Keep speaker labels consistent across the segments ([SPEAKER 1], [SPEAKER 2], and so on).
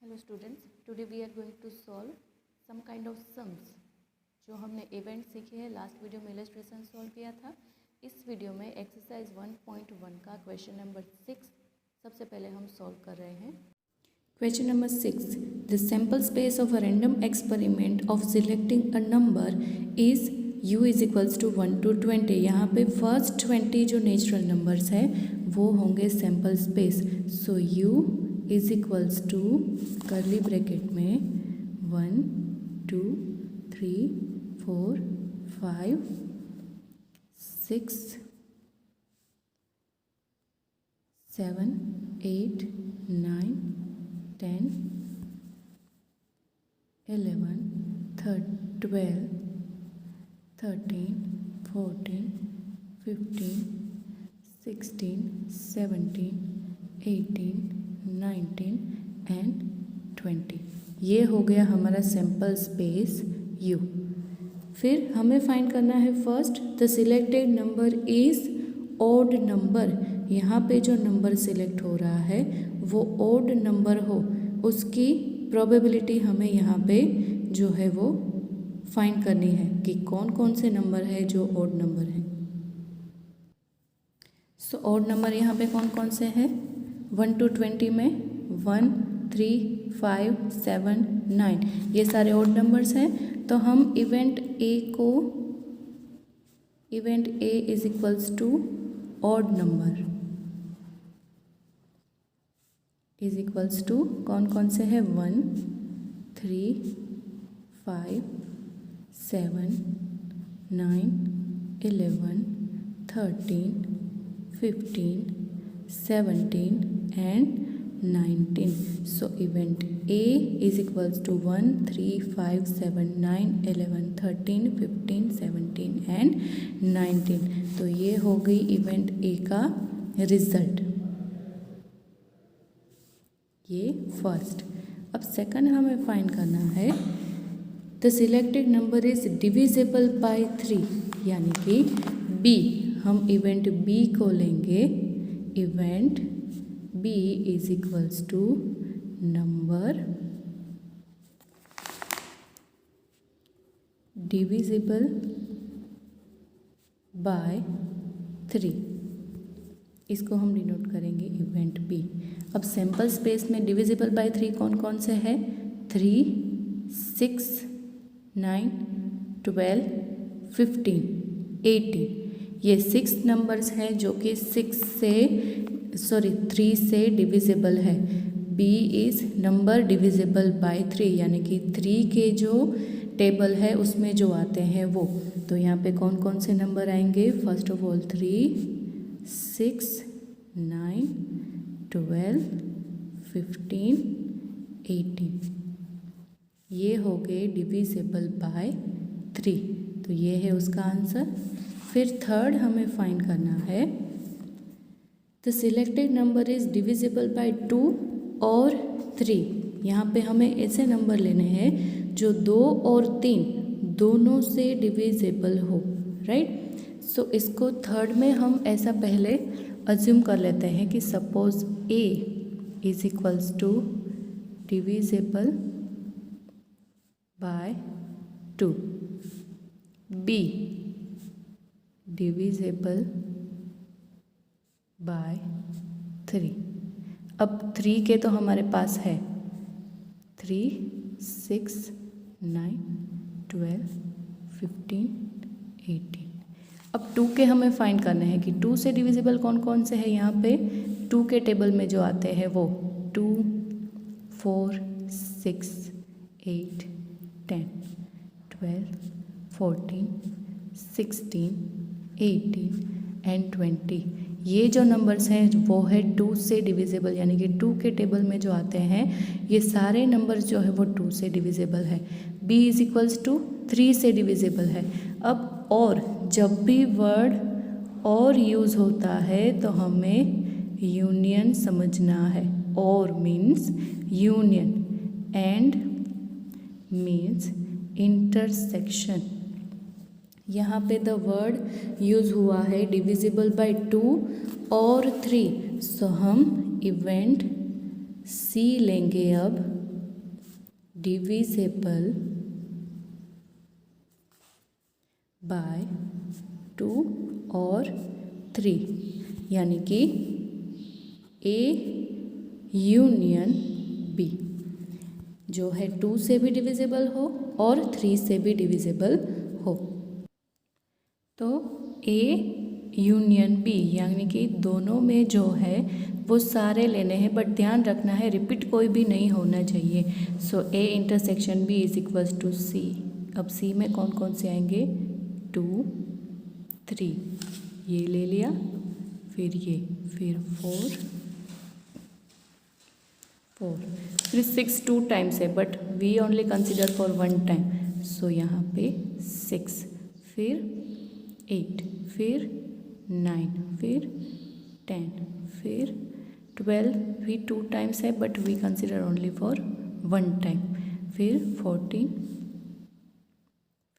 [SPEAKER 1] Hello students, today we are going to solve some kind of sums. जो हमने event सीखे हैं, last video में इलस्ट्रेशन सॉल्व किया था। इस वीडियो में एक्सरसाइज 1.1 का क्वेश्चन नंबर 6 सबसे पहले हम सॉल्व कर रहे हैं। Question number 6, the sample space of a random experiment of selecting a number is u is equals to 1 to 20। यहाँ पे फर्स्ट 20 जो नेचुरल नंबर्स है वो होंगे sample space. So u is equals to curly bracket में 1 2 3 4 5 6 7 8 9 10 11 12 13 14 15 16 17 18 19 and 20। ये हो गया हमारा सैम्पल स्पेस U। फिर हमें फाइंड करना है first the selected number is odd number. यहाँ पे जो नंबर सिलेक्ट हो रहा है वो ऑड नंबर हो, उसकी प्रोबेबिलिटी हमें यहाँ पे जो है वो फाइंड करनी है कि कौन कौन से नंबर है जो ऑड नंबर है। सो ऑड नंबर यहाँ पे कौन कौन से हैं? 1 to 20 में 1 3 5 7 9 ये सारे ऑड नंबर्स हैं। तो हम event A is equals to odd number is equals to कौन कौन से हैं? 1 3 5 7 9 11 13 15 17 and 19। So event A is equals to 1 3 5 7 9 11 13 15 17 and 19। तो ये हो गई इवेंट A का रिजल्ट, ये फर्स्ट। अब सेकंड हमें फाइंड करना है the selected number is divisible by 3, यानी कि B। हम इवेंट B को लेंगे। Event B is equals to number divisible by 3। इसको हम डिनोट करेंगे इवेंट B। अब सैम्पल स्पेस में डिविजिबल बाय 3 कौन कौन से है? 3 6 9 12 15 18। ये 6 नंबर्स हैं जो कि 3 से डिविजिबल है। B is number divisible by 3, यानी कि 3 के जो टेबल है उसमें जो आते हैं वो। तो यहाँ पे कौन कौन से नंबर आएंगे? First of all 3 6 9 12 15 18। ये हो गए डिविजिबल बाय 3, तो ये है उसका आंसर। फिर थर्ड हमें फाइंड करना है the selected number is divisible by 2 और 3। यहाँ पे हमें ऐसे नंबर लेने हैं जो 2 और 3 दोनों से डिविजिबल हो, राइट। सो इसको थर्ड में हम ऐसा पहले अज्यूम कर लेते हैं कि suppose A is equals to divisible by 2, B divisible by 3। अब 3 के तो हमारे पास है 3 6 9 12 15 18। अब 2 के हमें फाइंड करने हैं कि 2 से डिविजिबल कौन कौन से हैं। यहाँ पे 2 के टेबल में जो आते हैं वो 2 4 6 8 10 12 14 16 18 एंड 20। ये जो नंबर्स हैं वो है 2 से डिविजिबल, यानी कि 2 के टेबल में जो आते हैं ये सारे नंबर्स जो है वो 2 से डिविजिबल है। B इज इक्वल्स टू 3 से डिविजिबल है। अब और जब भी वर्ड और यूज़ होता है तो हमें यूनियन समझना है। और means union, and means intersection. यहाँ पे द वर्ड यूज़ हुआ है डिविजिबल बाय 2 और 3। सो हम इवेंट C लेंगे अब divisible by 2 और 3, यानी कि A यूनियन B जो है 2 से भी डिविजिबल हो और 3 से भी डिविजिबल हो। तो A यूनियन B यानी कि दोनों में जो है वो सारे लेने हैं, बट ध्यान रखना है रिपीट कोई भी नहीं होना चाहिए। So A intersection B is equals to C। अब C में कौन कौन से आएंगे? 2 3, ये ले लिया, फिर ये, फिर 4 फिर 6 2 टाइम्स है, but we only consider for 1 time. So यहाँ पे 6, फिर 8, फिर 9, फिर 10, फिर 12 भी 2 टाइम्स है, but we consider only for 1 time. फिर 14,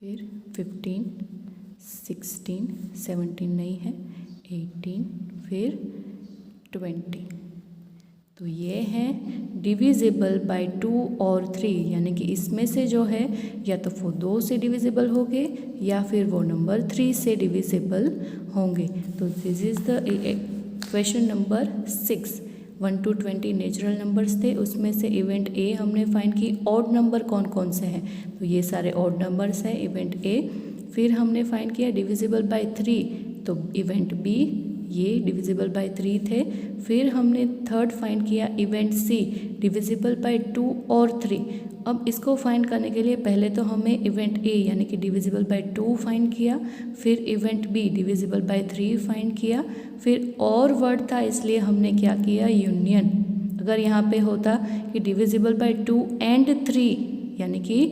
[SPEAKER 1] फिर 15, 16, 17 नहीं है, 18, फिर 20। तो ये है डिविजिबल बाय 2 और 3, यानी कि इसमें से जो है या तो वो 2 से डिविजिबल होंगे या फिर वो नंबर 3 से डिविजिबल होंगे। तो this is the question number 6। 1 to 20 natural numbers थे, उसमें से इवेंट ए हमने फाइंड की। ऑड नंबर कौन कौन से हैं? तो ये सारे ऑड नंबर्स हैं इवेंट ए। फिर हमने फाइंड किया डिविजिबल बाय 3, तो इवेंट बी ये डिविजिबल बाय 3 थे। फिर हमने थर्ड फाइंड किया इवेंट सी डिविजिबल बाय 2 और 3। अब इसको फाइंड करने के लिए पहले तो हमें इवेंट ए यानी कि डिविजिबल बाय 2 फाइंड किया, फिर event be divisible by 3 find किया, फिर और वर्ड था इसलिए हमने क्या किया? यूनियन। अगर यहाँ पे होता कि डिविजिबल बाय 2 एंड 3 यानी कि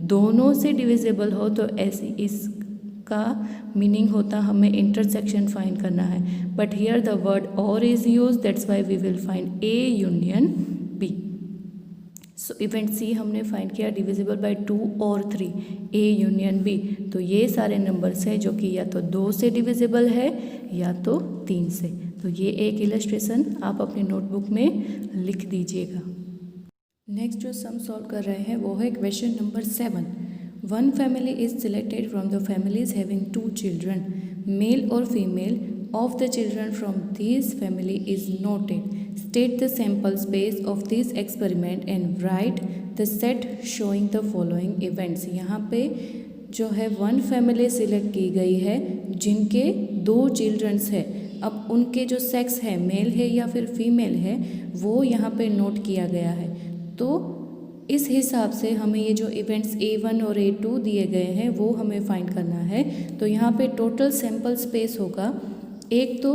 [SPEAKER 1] दोनों से डिविजिबल हो, तो ऐसी इसका मीनिंग होता हमें इंटरसेक्शन फाइंड करना है, but here the word or is use, that's why we will find a union B. So event C हमने फाइंड किया डिविजिबल बाय 2 और 3, ए यूनियन बी। तो ये सारे नंबर्स हैं जो कि या तो 2 से डिविजिबल है या तो 3 से। तो ये एक इलस्ट्रेशन आप अपनी नोटबुक में लिख दीजिएगा। नेक्स्ट जो सम सॉल्व कर रहे हैं वो है question number 7। One family is selected from the families having 2 children, male और female of the children from this family is noted. State the sample space of this experiment and write the set showing the following events. यहाँ पे जो है one family select की गई है जिनके 2 children's है। अब उनके जो सेक्स है मेल है या फिर फीमेल है वो यहाँ पे नोट किया गया है। तो इस हिसाब से हमें ये जो इवेंट्स A1 और A2 दिए गए हैं वो हमें फाइंड करना है। तो यहाँ पे टोटल सैम्पल स्पेस होगा, एक तो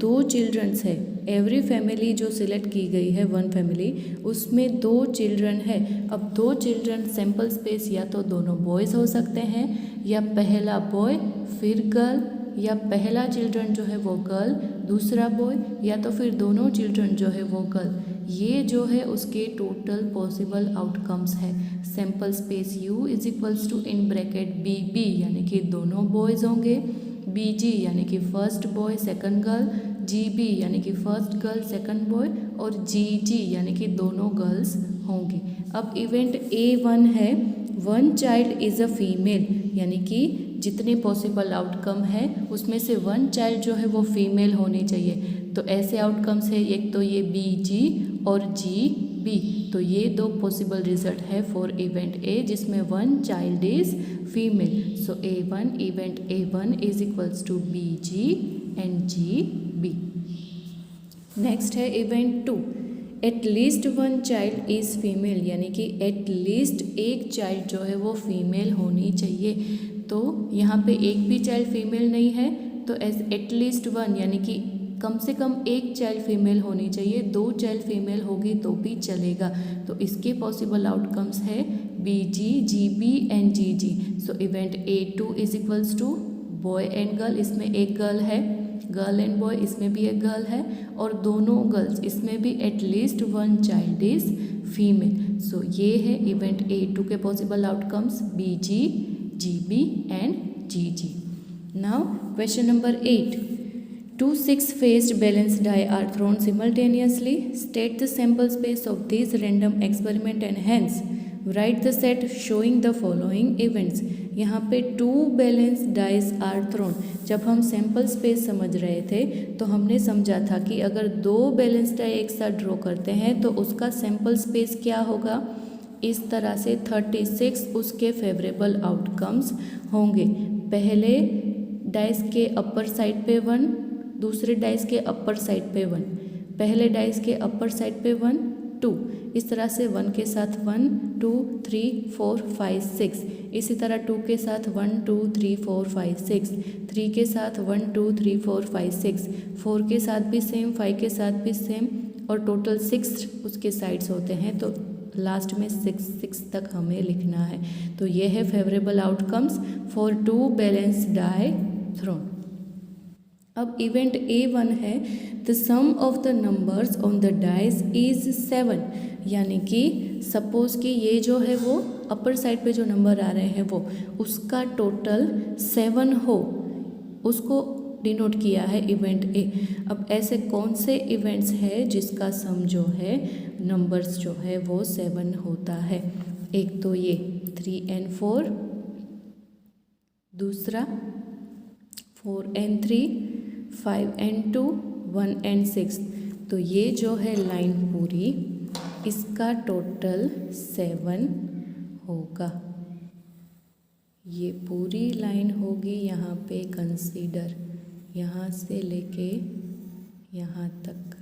[SPEAKER 1] 2 चिल्ड्रंस है, एवरी फैमिली जो सिलेक्ट की गई है वन फैमिली उसमें 2 चिल्ड्रन है। अब 2 चिल्ड्रन सैम्पल स्पेस या तो दोनों बॉयज़ हो सकते हैं या पहला बॉय फिर गर्ल, या पहला चिल्ड्रन जो है वो गर्ल दूसरा बॉय, या तो फिर दोनों चिल्ड्रन जो है वो गर्ल। ये जो है उसके टोटल पॉसिबल आउटकम्स है। Sample space U is equals to in bracket BB यानी कि दोनों बॉयज़ होंगे, BG यानी कि first boy second girl, GB यानी कि फर्स्ट गर्ल सेकंड बॉय, और GG यानी कि दोनों गर्ल्स होंगी। अब इवेंट A1 है one child is a female, यानी कि जितने पॉसिबल आउटकम है उसमें से 1 चाइल्ड जो है वो फीमेल होनी चाहिए। तो ऐसे आउटकम्स है, एक तो ये BG और GB, तो ये 2 पॉसिबल रिजल्ट है फॉर इवेंट A जिसमें 1 child is female. So A1 event A1 is equals to BG and GB। Next है event 2, at least 1 child is female, यानी कि एट लीस्ट एक चाइल्ड जो है वो फीमेल होनी चाहिए। तो यहाँ पे एक भी चाइल्ड फीमेल नहीं है, तो एट लीस्ट 1 यानी कि कम से कम एक चाइल्ड फीमेल होनी चाहिए, 2 चाइल्ड फीमेल होगी तो भी चलेगा। तो इसके पॉसिबल आउटकम्स है BG, GB and GG। So event A2 is equals to boy and girl, इसमें एक गर्ल है, गर्ल एंड बॉय इसमें भी एक गर्ल है, और दोनों गर्ल्स इसमें भी at least 1 child is female. So ये है इवेंट A2 के possible outcomes BG, GB and GG। Now question number 8, 2 6-faced balanced die are thrown simultaneously. State the sample space of this random experiment and hence right the set showing the following events. यहाँ पे 2 balance dice are thrown. जब हम sample space समझ रहे थे तो हमने समझा था कि अगर 2 बैलेंस डाई एक साथ ड्रॉ करते हैं तो उसका सैम्पल स्पेस क्या होगा, इस तरह से 36 उसके फेवरेबल आउटकम्स होंगे। पहले डाइस के अपर साइड पे 1, दूसरे डाइस के अपर साइड पे 1, पहले डाइस के अपर साइड पे 1 2, इस तरह से 1 के साथ 1 2 3 4 5 6, इसी तरह 2 के साथ 1 2 3 4 5 6, 3 के साथ 1 2 3 4 5 6, 4 के साथ भी सेम, 5 के साथ भी सेम, और टोटल 6 उसके साइड्स होते हैं। तो लास्ट में 6 तक हमें लिखना है। तो ये है favourable outcomes for 2 balance die thrown. अब इवेंट A1 है, the sum of the numbers on the dice is 7, यानी कि सपोज कि ये जो है वो अपर साइड पे जो नंबर आ रहे हैं वो उसका टोटल 7 हो, उसको डिनोट किया है इवेंट ए। अब ऐसे कौन से इवेंट्स है जिसका सम जो है नंबर्स जो है वो 7 होता है? एक तो ये 3 and 4, दूसरा 4 and 3, 5 and 2, 1 and 6। तो ये जो है लाइन पूरी, इसका टोटल 7 होगा। ये पूरी लाइन होगी यहाँ पे कंसीडर, यहाँ से लेके यहाँ तक,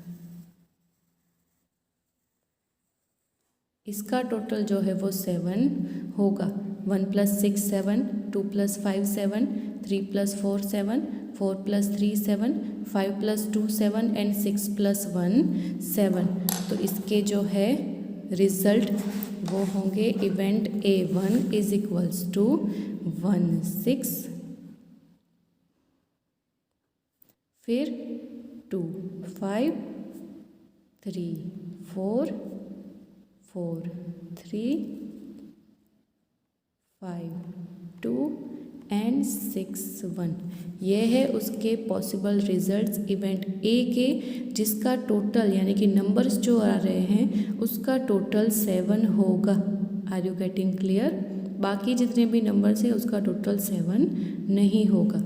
[SPEAKER 1] इसका टोटल जो है वो 7 होगा। 1 + 6 7, 2 + 5 7, 3 + 4 7, 4 + 3 7, 5 + 2 7 and 6 + 1 7। तो इसके जो है रिजल्ट वो होंगे event A1 is equals to 1 6, फिर 2 5 3 4 4 3 5 2 and 6 1। ये है उसके पॉसिबल रिजल्ट्स इवेंट ए के, जिसका टोटल यानी कि नंबर्स जो आ रहे हैं उसका टोटल 7 होगा। Are you getting clear? बाकी जितने भी नंबर्स हैं उसका टोटल 7 नहीं होगा।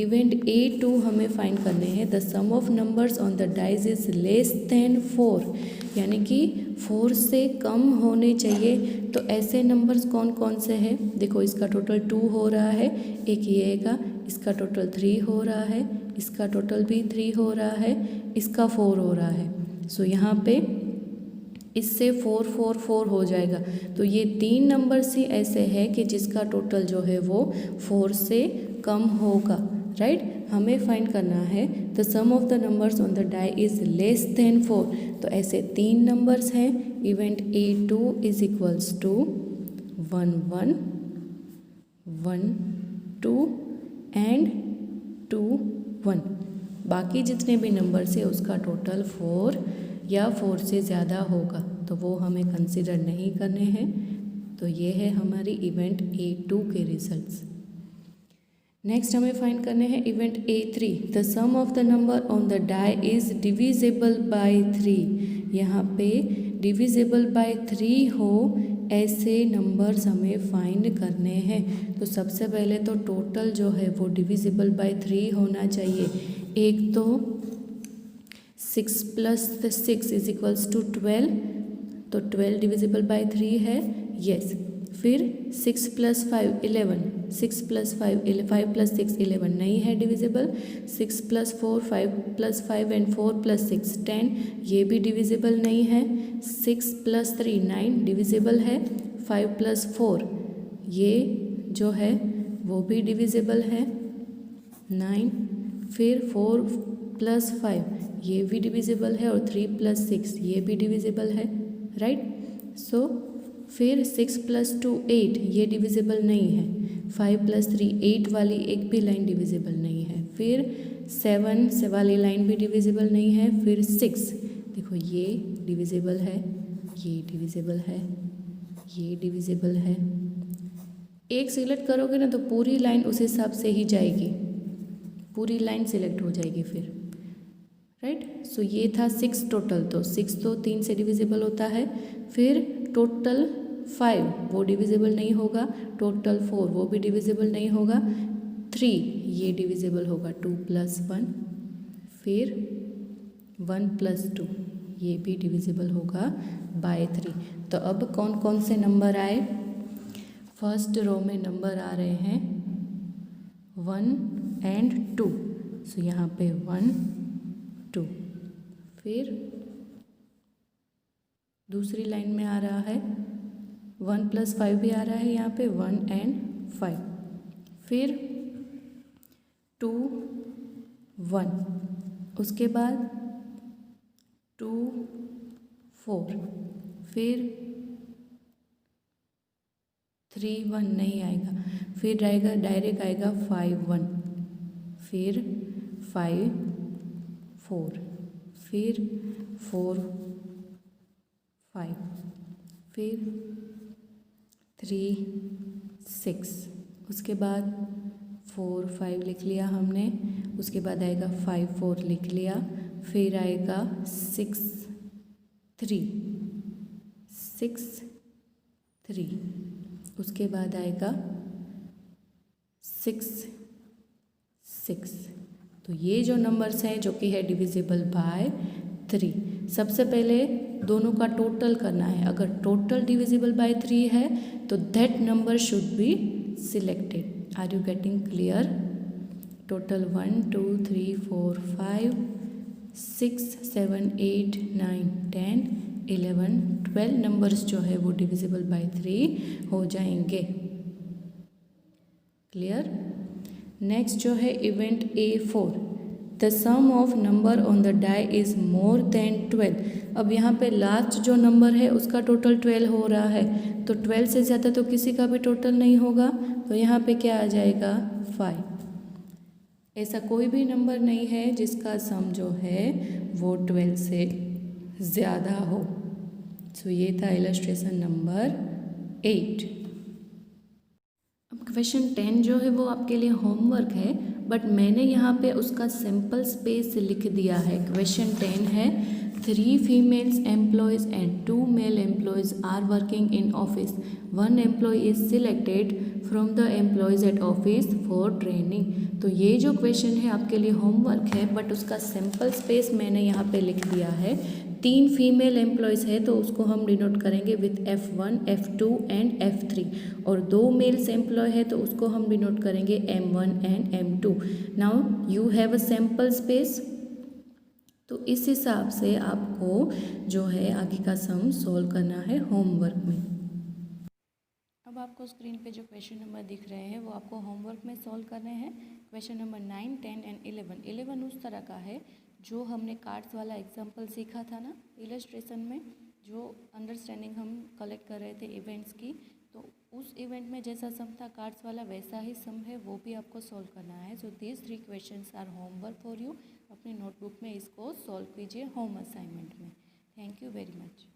[SPEAKER 1] इवेंट A2 हमें फाइंड करने हैं, the sum of numbers on the dice is less than 4, यानी कि 4 से कम होने चाहिए। तो ऐसे नंबर्स कौन कौन से हैं? देखो, इसका टोटल 2 हो रहा है, एक ये का, इसका टोटल 3 हो रहा है, इसका टोटल भी 3 हो रहा है, इसका 4 हो रहा है। सो यहाँ पे इससे 4 4 4 हो जाएगा। तो ये 3 नंबर्स ही ऐसे हैं कि जिसका टोटल जो है वो 4 से कम होगा, राइट? हमें फाइंड करना है the sum of the numbers on the die is less than 4। तो ऐसे 3 नंबर्स हैं। Event A2 is equals to 1 1 1 2 and 2 1। बाकी जितने भी नंबर्स हैं उसका टोटल 4 या 4 से ज़्यादा होगा, तो वो हमें कंसिडर नहीं करने हैं। तो ये है हमारी इवेंट A2 के रिजल्ट्स। नेक्स्ट हमें फाइंड करने हैं event A3, the sum of the number on the die is divisible by 3। यहाँ पे डिविजिबल बाय 3 हो ऐसे नंबर्स हमें फाइंड करने हैं। तो सबसे पहले तो टोटल जो है वो डिविजिबल बाय 3 होना चाहिए। एक तो 6 + 6 इज इक्वल्स टू 12, तो 12 डिविजिबल बाय 3 है, यस। फिर 6 + 5 11, 6 + 5 5 + 6 11 नहीं है डिविजिबल। 6 + 4 5 + 5 एंड 4 + 6 10, ये भी डिविजिबल नहीं है। 6 + 3 9 डिविजिबल है। 5 + 4 ये जो है वो भी डिविजिबल है 9। फिर 4 + 5 ये भी डिविजिबल है, और 3 + 6 ये भी डिविजिबल है, राइट? सो फिर 6 + 2 8 ये डिविजिबल नहीं है। 5 + 3 8 वाली एक भी लाइन डिविजिबल नहीं है। फिर 7 से वाली लाइन भी डिविजिबल नहीं है। फिर 6 देखो ये डिविजिबल है, ये डिविजिबल है, ये डिविजिबल है। एक सिलेक्ट करोगे ना तो पूरी लाइन उस हिसाब से ही जाएगी, पूरी लाइन सिलेक्ट हो जाएगी फिर, राइट? सो ये था 6 टोटल, तो 6 तो 3 से डिविजिबल होता है। फिर टोटल 5 वो डिविजिबल नहीं होगा, टोटल 4 वो भी डिविजिबल नहीं होगा, 3 ये डिविजिबल होगा 2 + 1, फिर 1 + 2 ये भी डिविजिबल होगा बाय 3। तो अब कौन कौन से नंबर आए? फर्स्ट रो में नंबर आ रहे हैं 1 एंड 2, सो यहाँ पे 1 2, फिर दूसरी लाइन में आ रहा है 1 + 5 भी आ रहा है यहाँ पे 1 एंड 5, फिर 2 1, उसके बाद 2 4, फिर 3 1 नहीं आएगा, फिर आएगा डायरेक्ट आएगा 5 1, फिर 5 4, फिर 4 5, फिर 3 6, उसके बाद 4 5 लिख लिया हमने, उसके बाद आएगा 5 4 लिख लिया, फिर आएगा 6 3 6 3, उसके बाद आएगा 6 6। तो ये जो नंबर्स हैं जो कि है डिविजिबल बाय 3, सबसे पहले दोनों का टोटल करना है। अगर टोटल डिविजिबल बाय 3 है तो that number should be selected. Are you getting clear? Total 1 2 3 4 5 6 7 8 9 10 11 12 numbers जो है वो डिविजिबल बाय 3 हो जाएंगे। क्लियर? नेक्स्ट जो है event A4, the sum of number on the die is more than 12। अब यहाँ पे लास्ट जो नंबर है उसका टोटल 12 हो रहा है, तो 12 से ज़्यादा तो किसी का भी टोटल नहीं होगा, तो यहाँ पे क्या आ जाएगा 5। ऐसा कोई भी नंबर नहीं है जिसका सम जो है वो 12 से ज़्यादा हो। सो ये था इलस्ट्रेशन नंबर 8। अब क्वेश्चन 10 जो है वो आपके लिए होमवर्क है, बट मैंने यहाँ पे उसका सिंपल स्पेस लिख दिया है। क्वेश्चन 10 है 3 females employees and 2 male employees are working in office, 1 employee is selected from the employees at office for training. तो ये जो क्वेश्चन है आपके लिए होमवर्क है, बट उसका सिंपल स्पेस मैंने यहाँ पे लिख दिया है। 3 फीमेल एम्प्लॉयज़ है तो उसको हम डिनोट करेंगे with F1 F2 and F3, और 2 मेल्स एम्प्लॉय है तो उसको हम डिनोट करेंगे M1 and M2। Now you have a sample space, तो इस हिसाब से आपको जो है आगे का सम सॉल्व करना है होमवर्क में। अब आपको स्क्रीन पे जो क्वेश्चन नंबर दिख रहे हैं वो आपको होमवर्क में सॉल्व करने हैं। क्वेश्चन नंबर 9 10 एंड 11 उस तरह का है जो हमने कार्ड्स वाला एग्जाम्पल सीखा था ना इलस्ट्रेशन में, जो अंडरस्टैंडिंग हम कलेक्ट कर रहे थे इवेंट्स की, तो उस इवेंट में जैसा सम था कार्ड्स वाला वैसा ही सम है, वो भी आपको सॉल्व करना है। So these 3 questions are homework for you. अपनी नोटबुक में इसको सॉल्व कीजिए होम असाइनमेंट में। Thank you very much.